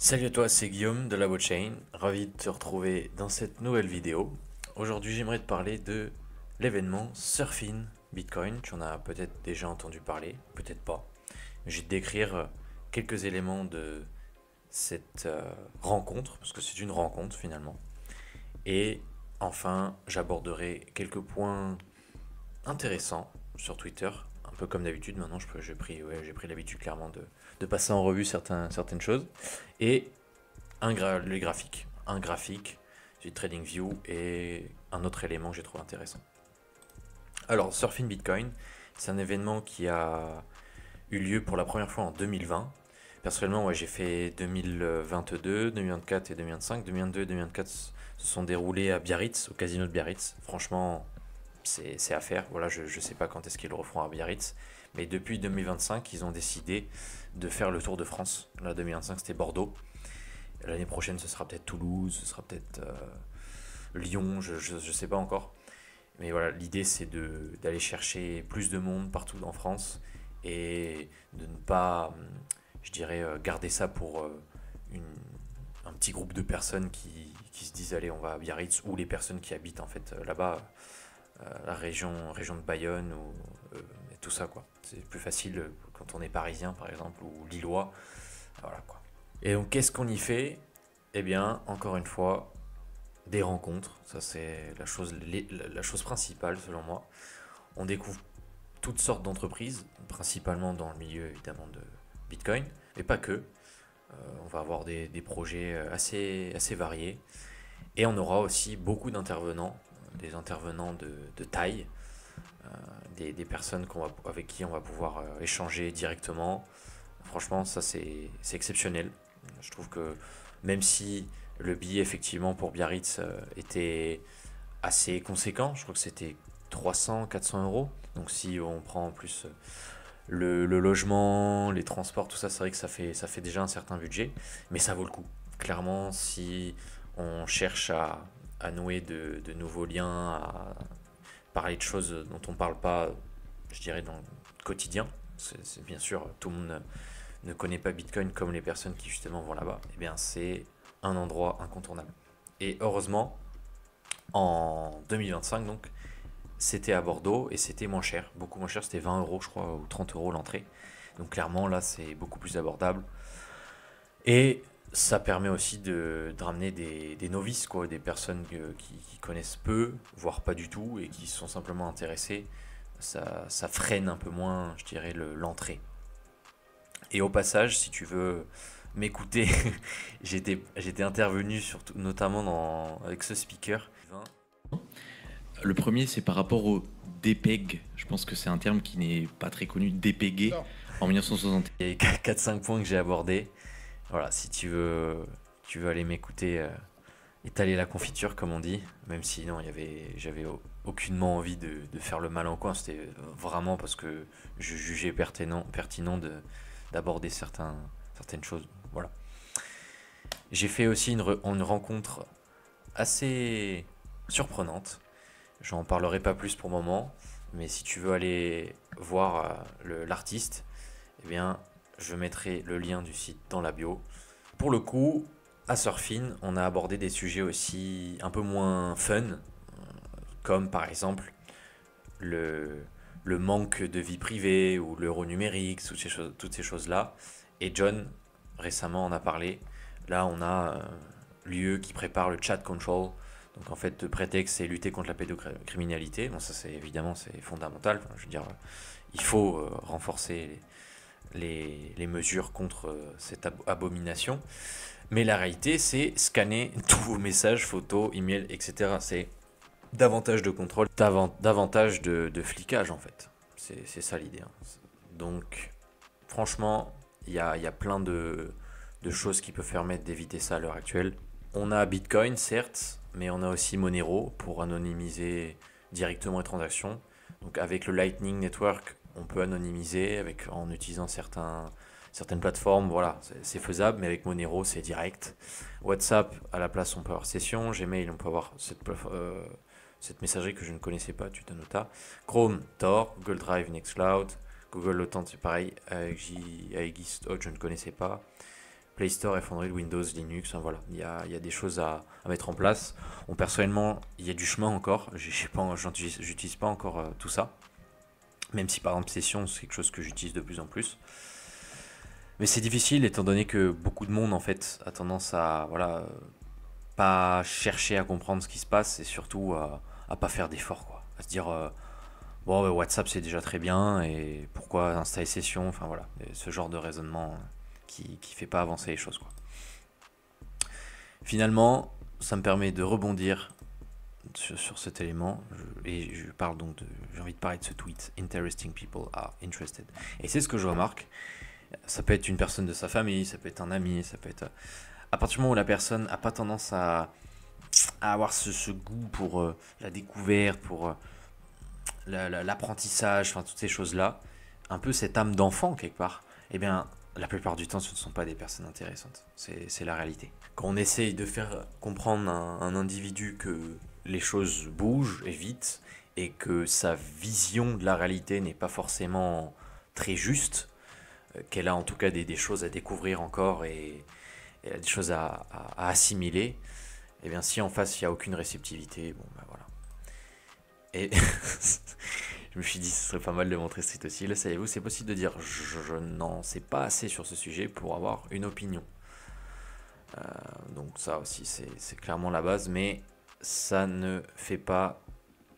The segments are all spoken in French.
Salut à toi, c'est Guillaume de la Chain. Ravi de te retrouver dans cette nouvelle vidéo. Aujourd'hui, j'aimerais te parler de l'événement Surfing Bitcoin. Tu en as peut-être déjà entendu parler, peut-être pas. Je vais te décrire quelques éléments de cette rencontre, parce que c'est une rencontre finalement. Et enfin, j'aborderai quelques points intéressants sur Twitter, un peu comme d'habitude. Maintenant, j'ai pris l'habitude clairement de passer en revue certaines choses. Et les graphiques. Un graphique du TradingView et un autre élément que j'ai trouvé intéressant. Alors, Surfing Bitcoin, c'est un événement qui a eu lieu pour la première fois en 2020. Personnellement, ouais, j'ai fait 2022, 2024 et 2025. 2022 et 2024 se sont déroulés à Biarritz, au casino de Biarritz. Franchement, c'est à faire. Voilà, je ne sais pas quand est-ce qu'ils le referont à Biarritz. Mais depuis 2025, ils ont décidé de faire le Tour de France. Là, 2025, c'était Bordeaux. L'année prochaine, ce sera peut-être Toulouse, ce sera peut-être Lyon, je sais pas encore. Mais voilà, l'idée c'est d'aller chercher plus de monde partout en France et de ne pas, je dirais, garder ça pour une, un petit groupe de personnes qui se disent allez, on va à Biarritz, ou les personnes qui habitent en fait là-bas, la région de Bayonne et tout ça quoi. C'est plus facile quand on est parisien par exemple ou lillois. Voilà quoi. Et donc, qu'est-ce qu'on y fait? Eh bien, encore une fois, des rencontres. Ça, c'est la chose principale, selon moi. On découvre toutes sortes d'entreprises, principalement dans le milieu, évidemment, de Bitcoin, mais pas que. On va avoir des projets assez variés. Et on aura aussi beaucoup d'intervenants, des intervenants de taille, des personnes avec qui on va pouvoir échanger directement. Franchement, ça, c'est exceptionnel. Je trouve que même si le billet effectivement pour Biarritz était assez conséquent, je crois que c'était 300-400 euros. Donc si on prend en plus le logement, les transports, tout ça, c'est vrai que ça fait déjà un certain budget, mais ça vaut le coup. Clairement, si on cherche à nouer de nouveaux liens, à parler de choses dont on ne parle pas, je dirais, dans le quotidien, c'est bien sûr, tout le monde ne connaît pas Bitcoin comme les personnes qui justement vont là-bas, eh bien c'est un endroit incontournable. Et heureusement, en 2025, donc, c'était à Bordeaux et c'était moins cher, beaucoup moins cher, c'était 20 euros je crois, ou 30 euros l'entrée. Donc clairement là c'est beaucoup plus abordable. Et ça permet aussi de ramener des novices, quoi, des personnes qui connaissent peu, voire pas du tout, et qui sont simplement intéressées. Ça freine un peu moins, je dirais, l'entrée. Et au passage, si tu veux m'écouter, j'étais intervenu surtout, notamment avec ce speaker. Le premier, c'est par rapport au DPEG. Je pense que c'est un terme qui n'est pas très connu, DPG, en 1960. Il y a 4-5 points que j'ai abordés. Voilà, si tu veux aller m'écouter étaler la confiture, comme on dit, même si non, j'avais aucunement envie de faire le mal en coin, c'était vraiment parce que je jugeais pertinent d'aborder certaines choses. Voilà. J'ai fait aussi une rencontre assez surprenante. J'en parlerai pas plus pour le moment, mais si tu veux aller voir l'artiste, eh bien, je mettrai le lien du site dans la bio. Pour le coup, à Surfin, on a abordé des sujets aussi un peu moins fun, comme par exemple le, le manque de vie privée ou l'euro numérique, toutes ces choses-là. Et John, récemment, en a parlé. Là, on a l'UE qui prépare le chat control. Donc en fait, le prétexte, c'est lutter contre la pédocriminalité. Bon, ça, c'est évidemment, c'est fondamental. Enfin, je veux dire, il faut renforcer les mesures contre cette abomination. Mais la réalité, c'est scanner tous vos messages, photos, emails, etc. C'est davantage de contrôle, davantage de flicage en fait. C'est ça l'idée, hein. Donc, franchement, il y a plein de choses qui peuvent permettre d'éviter ça à l'heure actuelle. On a Bitcoin, certes, mais on a aussi Monero pour anonymiser directement les transactions. Donc, avec le Lightning Network, on peut anonymiser en utilisant certaines plateformes. Voilà, c'est faisable, mais avec Monero, c'est direct. WhatsApp, à la place, on peut avoir Session. Gmail, on peut avoir cette messagerie que je ne connaissais pas, tu Tutanota. Chrome, Tor, Google Drive, Nextcloud. Google Authent, c'est pareil. Aegis, je ne connaissais pas. Play Store, F Android, Windows, Linux, enfin, voilà, il y a des choses à mettre en place. Personnellement, il y a du chemin encore, j'utilise pas encore tout ça, même si par exemple Session, c'est quelque chose que j'utilise de plus en plus. Mais c'est difficile étant donné que beaucoup de monde en fait a tendance à voilà pas chercher à comprendre ce qui se passe et surtout à pas faire d'efforts quoi. À se dire bon WhatsApp c'est déjà très bien et pourquoi installer Session, enfin voilà, et ce genre de raisonnement qui fait pas avancer les choses quoi. Finalement, ça me permet de rebondir sur cet élément et je parle donc j'ai envie de parler de ce tweet: Interesting people are interested. Et c'est ce que je remarque. Ça peut être une personne de sa famille, ça peut être un ami, ça peut être à partir du moment où la personne a pas tendance à avoir ce goût pour la découverte, pour l'apprentissage, enfin toutes ces choses-là, un peu cette âme d'enfant quelque part, eh bien la plupart du temps ce ne sont pas des personnes intéressantes. C'est la réalité. Quand on essaye de faire comprendre à un individu que les choses bougent et vite et que sa vision de la réalité n'est pas forcément très juste, qu'elle a en tout cas des choses à découvrir encore et des choses à assimiler, et bien si en face il n'y a aucune réceptivité, bon ben voilà. Et je me suis dit ce serait pas mal de montrer ce tweet aussi. Là, savez-vous, c'est possible de dire je n'en sais pas assez sur ce sujet pour avoir une opinion. Donc ça aussi c'est clairement la base, mais ça ne fait pas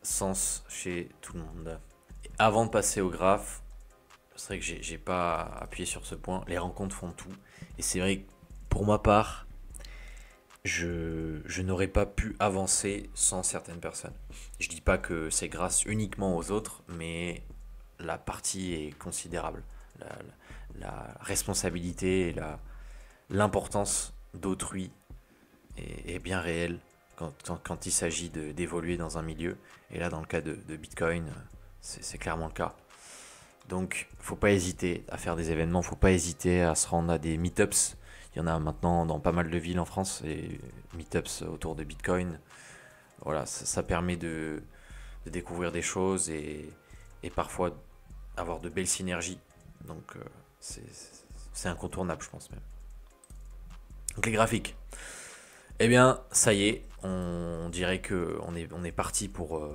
sens chez tout le monde. Et avant de passer au graphe, c'est vrai que j'ai pas appuyé sur ce point. Les rencontres font tout. Et c'est vrai que pour ma part, je n'aurais pas pu avancer sans certaines personnes. Je dis pas que c'est grâce uniquement aux autres, mais la partie est considérable. La, la responsabilité et l'importance d'autrui est bien réelle quand il s'agit d'évoluer dans un milieu. Et là, dans le cas de Bitcoin, c'est clairement le cas. Donc, faut pas hésiter à faire des événements, faut pas hésiter à se rendre à des meetups. Il y en a maintenant dans pas mal de villes en France, et meetups autour de Bitcoin. Voilà, ça permet de découvrir des choses et parfois avoir de belles synergies. Donc, c'est incontournable, je pense même. Donc, les graphiques. Eh bien, ça y est, on dirait qu'on est parti pour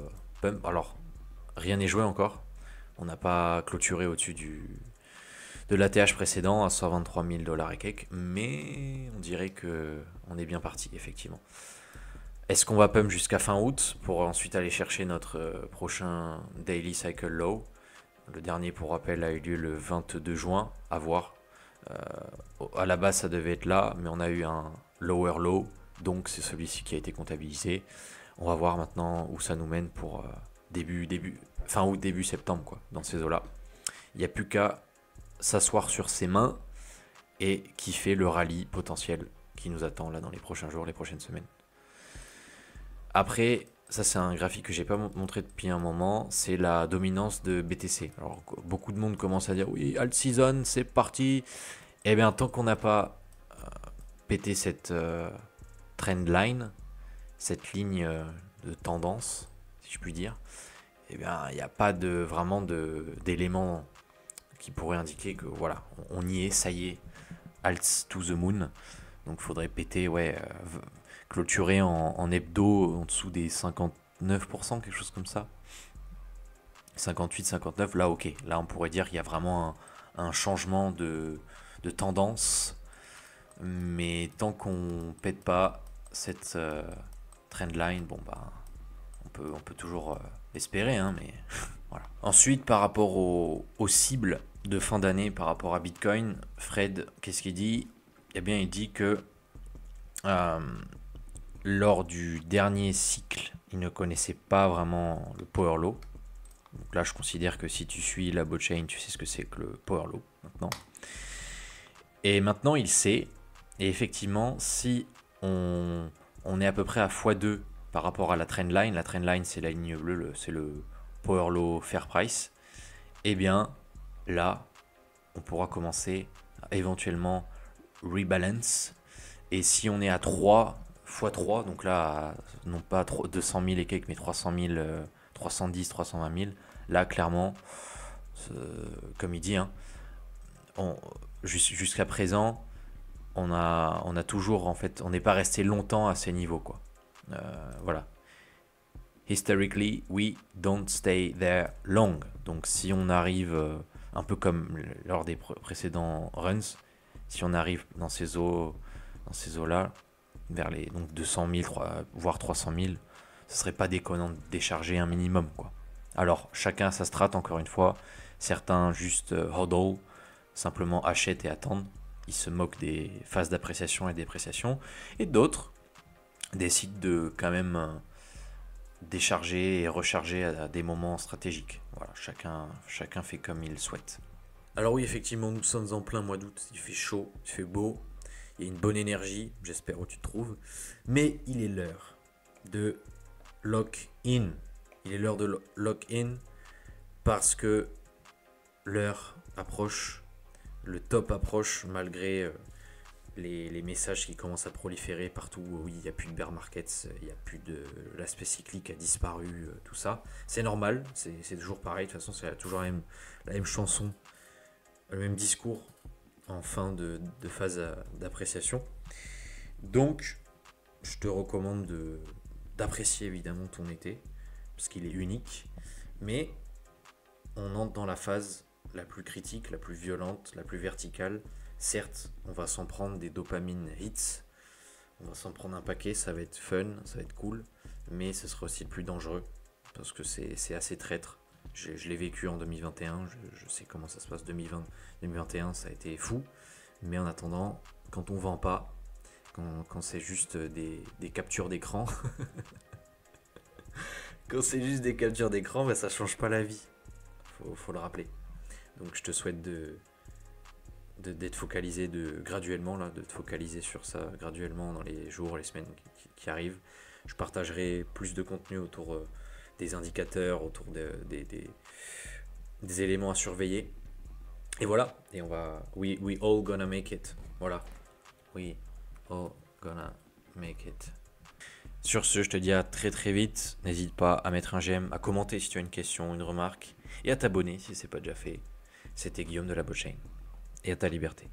Pump. Alors, rien n'est joué encore. On n'a pas clôturé au-dessus de l'ATH précédent à 123 000 $ et quelques, mais on dirait que on est bien parti, effectivement. Est-ce qu'on va pump jusqu'à fin août pour ensuite aller chercher notre prochain Daily Cycle Low? Le dernier, pour rappel, a eu lieu le 22 juin, à voir. À la base, ça devait être là, mais on a eu un lower low, donc c'est celui-ci qui a été comptabilisé. On va voir maintenant où ça nous mène pour fin août, début septembre, quoi, dans ces eaux-là. Il n'y a plus qu'à s'asseoir sur ses mains et kiffer le rallye potentiel qui nous attend là dans les prochains jours, les prochaines semaines. Après, ça c'est un graphique que j'ai pas montré depuis un moment, c'est la dominance de BTC. Alors beaucoup de monde commence à dire oui, alt season, c'est parti. Et bien tant qu'on n'a pas pété cette trend line, cette ligne de tendance, si je puis dire, et bien il n'y a pas vraiment d'éléments qui pourraient indiquer que voilà, on y est, ça y est, alt to the moon. Donc il faudrait péter, clôturer en hebdo en dessous des 59%, quelque chose comme ça. 58, 59, là ok. Là on pourrait dire qu'il y a vraiment un changement de tendance. Mais tant qu'on pète pas cette trendline, bon bah on peut toujours espérer, hein, mais voilà. Ensuite, par rapport aux cibles de fin d'année par rapport à Bitcoin, Fred, qu'est-ce qu'il dit? Eh bien, il dit que lors du dernier cycle, il ne connaissait pas vraiment le power law. Donc là, je considère que si tu suis la blockchain, tu sais ce que c'est que le power law maintenant. Et maintenant, il sait. Et effectivement, si on est à peu près à x2 par rapport à la trendline, c'est la ligne bleue, c'est le power law fair price, et bien là, on pourra commencer à éventuellement rebalance. Et si on est à 3 x 3, donc là, non pas 200 000 et quelques, mais 300 000, 310, 320 000, là, clairement, comme il dit, hein, jusqu'à présent, on a toujours, en fait, on n'est pas resté longtemps à ces niveaux, quoi. Voilà. Historically, we don't stay there long. Donc si on arrive, un peu comme lors des précédents runs, si on arrive dans ces eaux-là, vers les donc 200 000, voire 300 000, ce serait pas déconnant de décharger un minimum, quoi. Alors, chacun a sa strat, encore une fois. Certains juste hodl, simplement achètent et attendent. Ils se moquent des phases d'appréciation et dépréciation. Et d'autres décident de quand même décharger et recharger à des moments stratégiques. Voilà, chacun fait comme il souhaite. Alors oui, effectivement, nous sommes en plein mois d'août. Il fait chaud, il fait beau. Il y a une bonne énergie, j'espère où tu te trouves. Mais il est l'heure de lock-in. Il est l'heure de lock-in parce que l'heure approche, le top approche malgré les messages qui commencent à proliférer partout. Oui, il n'y a plus de bear markets, il n'y a plus de... L'aspect cyclique a disparu, tout ça. C'est normal, c'est toujours pareil. De toute façon, c'est toujours la même chanson, le même discours en fin de phase d'appréciation. Donc, je te recommande d'apprécier évidemment ton été, parce qu'il est unique. Mais on entre dans la phase la plus critique, la plus violente, la plus verticale. Certes, on va s'en prendre des dopamine hits, on va s'en prendre un paquet, ça va être fun, ça va être cool, mais ce sera aussi le plus dangereux, parce que c'est assez traître. Je l'ai vécu en 2021, je sais comment ça se passe 2020, 2021, ça a été fou, mais en attendant, quand on vend pas, quand c'est juste des captures d'écran, quand c'est juste des captures d'écran, bah, ça change pas la vie, faut le rappeler. Donc je te souhaite d'être focalisé graduellement, là, de te focaliser sur ça graduellement dans les jours, les semaines qui arrivent. Je partagerai plus de contenu autour des indicateurs, autour des éléments à surveiller. Et voilà, et we all gonna make it. Voilà, we all gonna make it. Sur ce, je te dis à très très vite. N'hésite pas à mettre un j'aime, à commenter si tu as une question, une remarque, et à t'abonner si ce n'est pas déjà fait. C'était Guillaume de la blockchain. Et à ta liberté.